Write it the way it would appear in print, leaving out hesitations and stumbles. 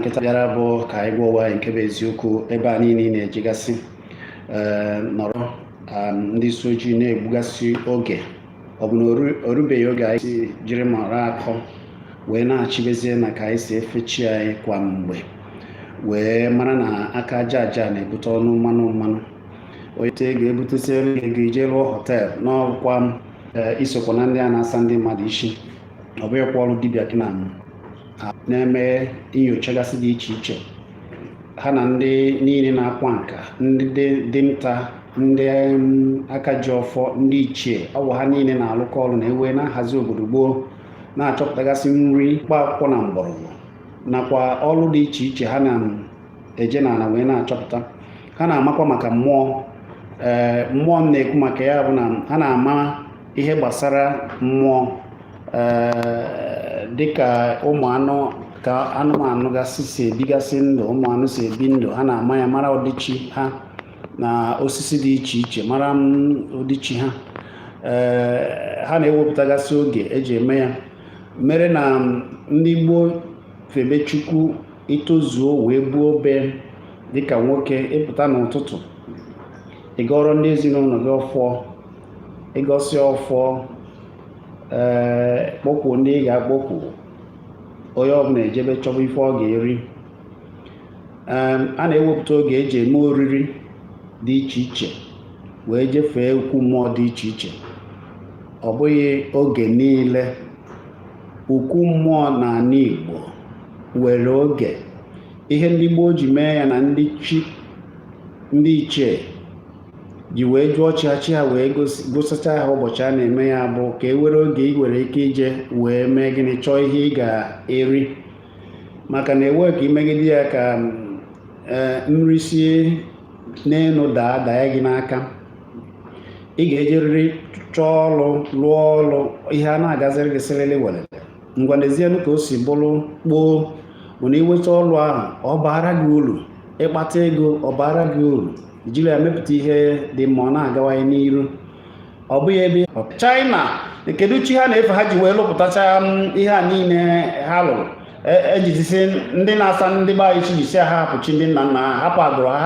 nkịta bịara bụ ka anyị gwa ụwa anyị nke bụ eziokwu ebe a niile na-ejigasị nọrọ ndị isi ojii na-egbugasị oge ọ bụ na orubeghị oge anyị si jiri mara akọ wee na-achịbezie na ka anyị si efe chi anyị kwa mgbe wee mara na aka aja aja na-ebute ọnụ mmanụ onye te ga-ebutesiere ego ije rụọ họteelụ n'ọkwa isokwa na ndị a na-asa ndị mmadụ isi ọ bụghịkwa ọrụ dibịa gị na-eme nyochagasị dị iche iche ha na ndị niile na-akwa nka ndị dinta ndị aka ji ọfọ ndị ichie ọwụ ha niile na-alụkọ ọrụ na-ewe na-ahazi obodo gboo na-achọpụtagasị nri mkpa akwụkwọ na mgbọrọgwụ nakwa ọrụ dị iche iche ha na-eje n'ala wee na-achọpụta. Ha na-amakwa maka mmụọ mmụọ na-ekwu maka ya bụ na ha na-ama ihe gbasara mmụọ dịka ụmụ anụ ka anụmanụ gasị si ebigasị ndụ ụmụ anụ si ebi ndụ ha na-ama ya mara ụdịchi ha na osisi dị iche iche mara ụdịchi ha ha na-ewepụtagasị oge eji eme ya mere na ndị gboo febe Chukwu itozuo wee gbuo obe dịka nwoke ịpụta n'ụtụtụ ịgọrọ ndị ezinụlọ gị ọfọ ịgọsị ọfọ kpọkwuo ndị ị ga-akpọkwu onye ọbụla ejebe chọba ife ọ ga-eri. A na-ewepụta oge eji eme oriri dị iche iche wee jefee ukwu mmụọ dị iche iche. Ọ bụghị oge niile ukwu mmụọ n'ala Igbo were oge ihe ndị gboo ji mee ya na ndị ichie ji wee jụọ chi ha wee gosacha ha ụbọchị a na-eme ya bụ ka e were oge ị nwere ike ije wee mee gịnị chọọ ihe ị ga-eri maka na ewe ka imegide ya ka nri sie n'elu daa ya gị n'aka. Ị ga-ejeriri chọọ ọrụ lụọ ọrụ ihe a na-agaziri gị sịrịlị welele ngwa lezienụ ka o si bụrụ gboo bụ na iweta ọrụ ahụ ọ baara gị uru ịkpata ego ọ baara gị uru ijiri ya mepụta ihe dị mma ọ na-agawanye n'iru. Ọ bụghị ebe China kedu chi ha na-efe ha ji wee lụpụtacha ihe a niile ha lụrụ ejizisi ndị na-asa ndị be anyị chi jisi ha hapụ chi ndị nna nna ha hapụ agbụrụ ha